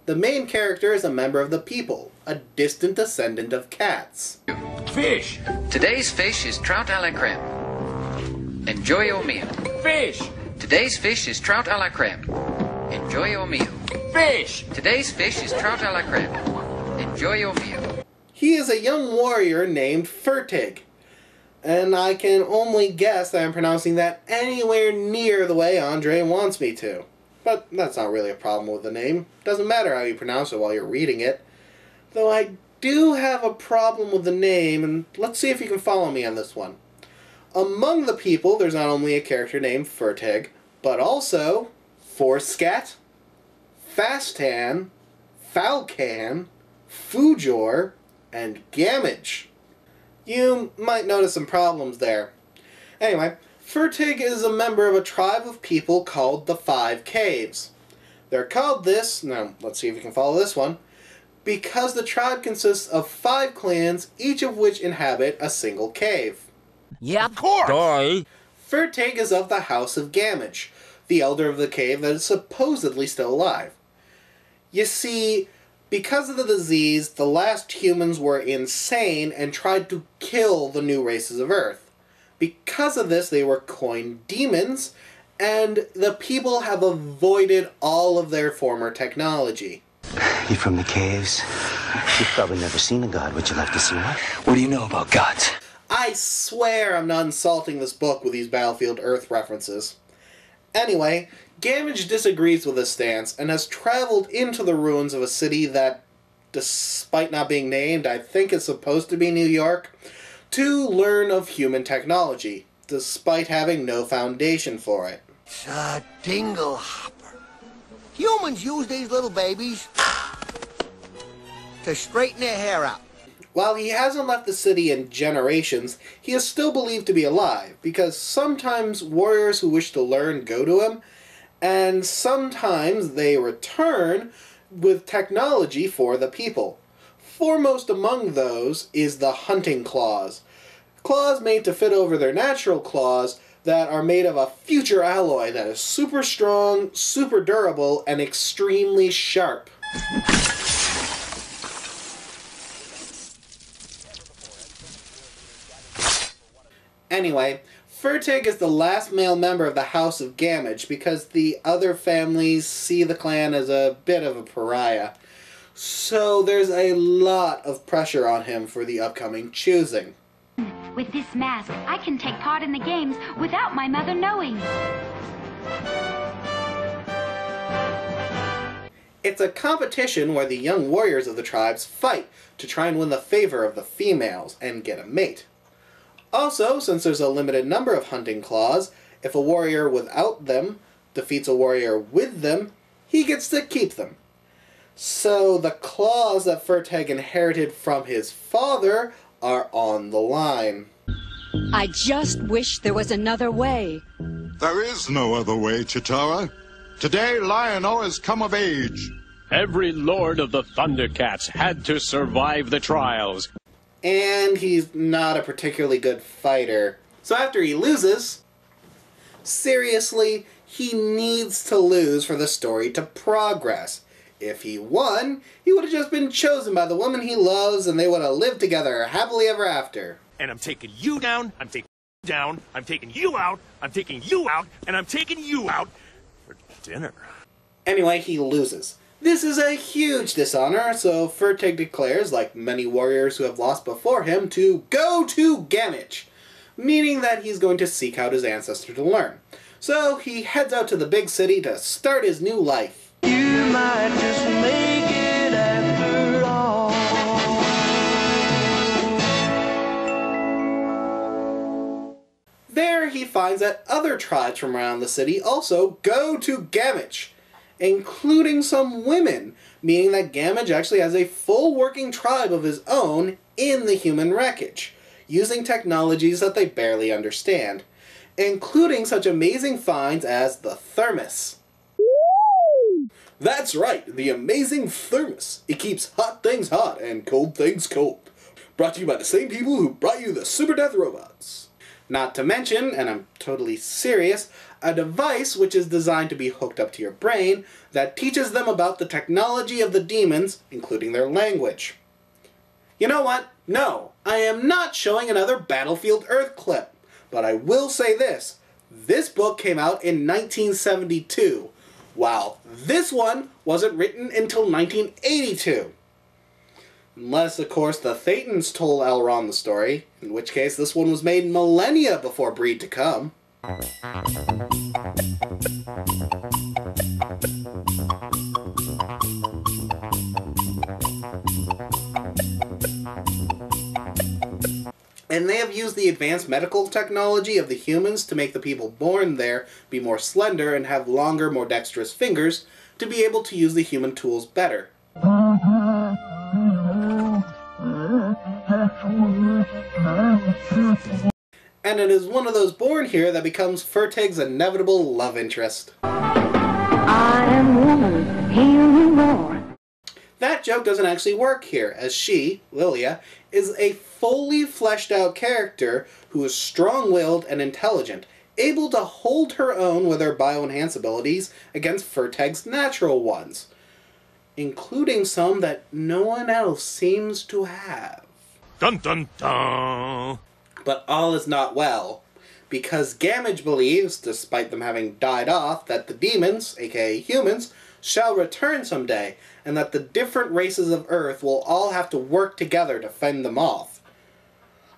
the main character is a member of the people, a distant descendant of cats. Fish! Today's fish is trout a la creme. Enjoy your meal. Fish! Today's fish is trout a la creme. Enjoy your meal. Fish! Today's fish is trout a la creme. Enjoy your meal. He is a young warrior named Fertig, and I can only guess that I'm pronouncing that anywhere near the way Andre wants me to. But that's not really a problem with the name. Doesn't matter how you pronounce it while you're reading it. Though I do have a problem with the name, and let's see if you can follow me on this one. Among the people, there's not only a character named Fertig, but also Forscat, Fastan, Falcan, Fujor, and Gamage. You might notice some problems there. Anyway, Fertig is a member of a tribe of people called the Five Caves. They're called this, now let's see if you can follow this one, because the tribe consists of 5 clans, each of which inhabit a single cave. Yeah, of course! Sorry. Fertig is of the House of Gamage, the elder of the cave that is supposedly still alive. You see, because of the disease, the last humans were insane and tried to kill the new races of Earth. Because of this, they were coined demons, and the people have avoided all of their former technology. You from the caves? You've probably never seen a god. Would you like to see one? What do you know about gods? I swear I'm not insulting this book with these Battlefield Earth references. Anyway, Gamage disagrees with this stance and has traveled into the ruins of a city that, despite not being named, I think is supposed to be New York, to learn of human technology, despite having no foundation for it. It's a dingle hopper. Humans use these little babies to straighten their hair out. While he hasn't left the city in generations, he is still believed to be alive, because sometimes warriors who wish to learn go to him, and sometimes they return with technology for the people. Foremost among those is the hunting claws. Claws made to fit over their natural claws that are made of a future alloy that is super strong, super durable, and extremely sharp. Anyway, Fertig is the last male member of the House of Gamage because the other families see the clan as a bit of a pariah. So there's a lot of pressure on him for the upcoming choosing. With this mask, I can take part in the games without my mother knowing. It's a competition where the young warriors of the tribes fight to try and win the favor of the females and get a mate. Also, since there's a limited number of hunting claws, if a warrior without them defeats a warrior with them, he gets to keep them. So the claws that Fertig inherited from his father are on the line. I just wish there was another way. There is no other way, Chitara. Today, Lion-O has come of age. Every lord of the Thundercats had to survive the trials. And he's not a particularly good fighter. So after he loses, seriously, he needs to lose for the story to progress. If he won, he would have just been chosen by the woman he loves and they would have lived together happily ever after. And I'm taking you down, I'm taking you down, I'm taking you out, I'm taking you out, and I'm taking you out for dinner. Anyway, he loses. This is a huge dishonor, so Fertig declares, like many warriors who have lost before him, to go to Gamage, meaning that he's going to seek out his ancestor to learn. So he heads out to the big city to start his new life. You might just make it after all. There he finds that other tribes from around the city also go to Gamage, including some women, meaning that Gamage actually has a full working tribe of his own in the human wreckage, using technologies that they barely understand, including such amazing finds as the thermos. That's right, the amazing thermos. It keeps hot things hot and cold things cold. Brought to you by the same people who brought you the Super Death Robots. Not to mention, and I'm totally serious, a device which is designed to be hooked up to your brain that teaches them about the technology of the demons, including their language. You know what? No, I am not showing another Battlefield Earth clip. But I will say this. This book came out in 1972, while this one wasn't written until 1982. Unless, of course, the Thetans told Elrond the story, in which case this one was made millennia before Breed to Come. And they have used the advanced medical technology of the humans to make the people born there be more slender and have longer, more dexterous fingers to be able to use the human tools better. And it is one of those born here that becomes Fertig's inevitable love interest. I am woman, heal me more. That joke doesn't actually work here, as she, Lilia, is a fully fleshed out character who is strong-willed and intelligent, able to hold her own with her bio-enhance abilities against Fertig's natural ones, including some that no one else seems to have. Dun dun dun! But all is not well, because Gamage believes, despite them having died off, that the demons, aka humans, shall return someday, and that the different races of Earth will all have to work together to fend them off.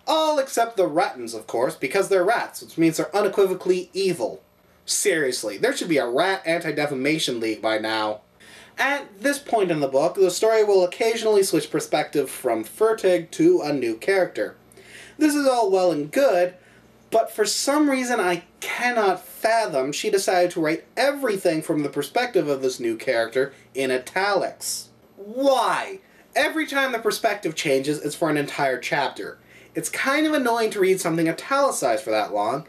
All except the Rattans, of course, because they're rats, which means they're unequivocally evil. Seriously, there should be a rat anti-defamation league by now. At this point in the book, the story will occasionally switch perspective from Fertig to a new character. This is all well and good, but for some reason I cannot fathom she decided to write everything from the perspective of this new character in italics. Why? Every time the perspective changes, it's for an entire chapter. It's kind of annoying to read something italicized for that long,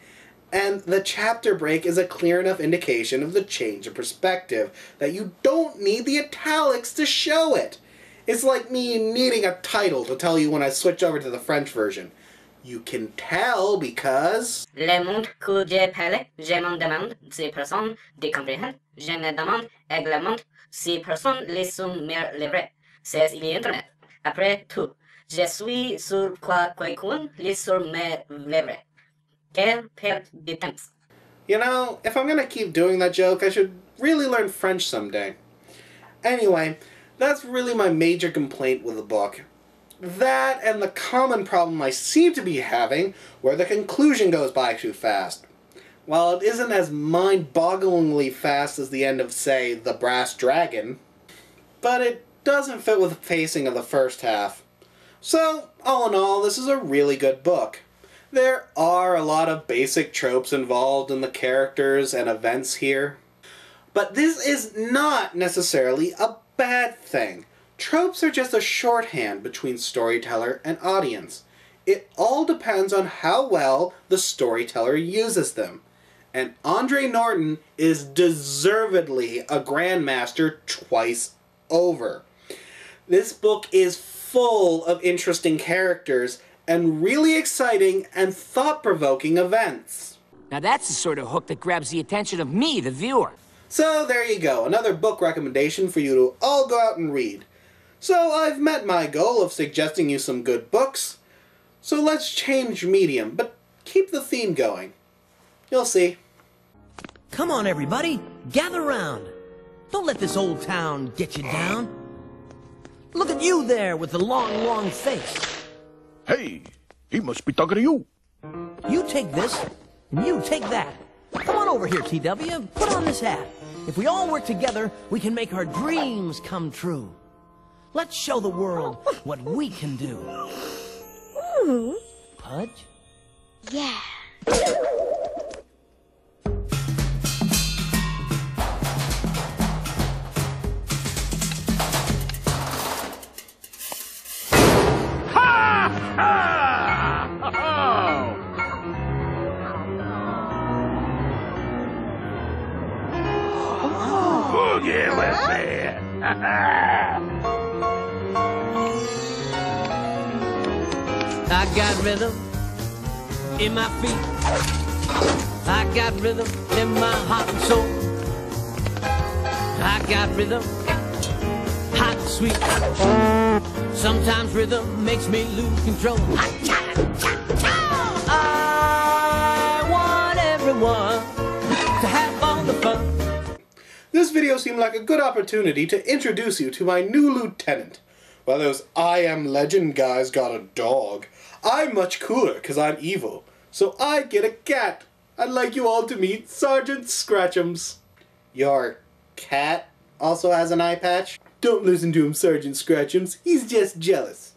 and the chapter break is a clear enough indication of the change of perspective that you don't need the italics to show it. It's like me needing a title to tell you when I switch over to the French version. You can tell because... Le monde que je parle, je me demande si personne de comprendre. Je me demande également si personne les sont me lèvres. C'est l'internet. Après tout, je suis sur quoi quelqu'un les sur me lèvres. Quelle perte de temps. You know, if I'm gonna keep doing that joke, I should really learn French someday. Anyway, that's really my major complaint with the book. That and the common problem I seem to be having, where the conclusion goes by too fast. While it isn't as mind-bogglingly fast as the end of, say, The Brass Dragon, but it doesn't fit with the pacing of the first half. So, all in all, this is a really good book. There are a lot of basic tropes involved in the characters and events here, but this is not necessarily a bad thing. Tropes are just a shorthand between storyteller and audience. It all depends on how well the storyteller uses them. And Andre Norton is deservedly a Grandmaster twice over. This book is full of interesting characters and really exciting and thought-provoking events. Now that's the sort of hook that grabs the attention of me, the viewer. So there you go, another book recommendation for you to all go out and read. So I've met my goal of suggesting you some good books. So let's change medium, but keep the theme going. You'll see. Come on, everybody. Gather round. Don't let this old town get you down. Look at you there with the long, long face. Hey, he must be talking to you. You take this, and you take that. Come on over here, TW. Put on this hat. If we all work together, we can make our dreams come true. Let's show the world what we can do. Pudge? Yeah. Boogie with me. I got rhythm, in my feet. I got rhythm in my heart and soul. I got rhythm, hot and sweet. Sometimes rhythm makes me lose control. I want everyone to have all the fun. This video seemed like a good opportunity to introduce you to my new lieutenant. While those I Am Legend guys got a dog, I'm much cooler because I'm evil. So I get a cat. I'd like you all to meet Sergeant Scratchums. Your cat also has an eye patch? Don't listen to him, Sergeant Scratchums. He's just jealous.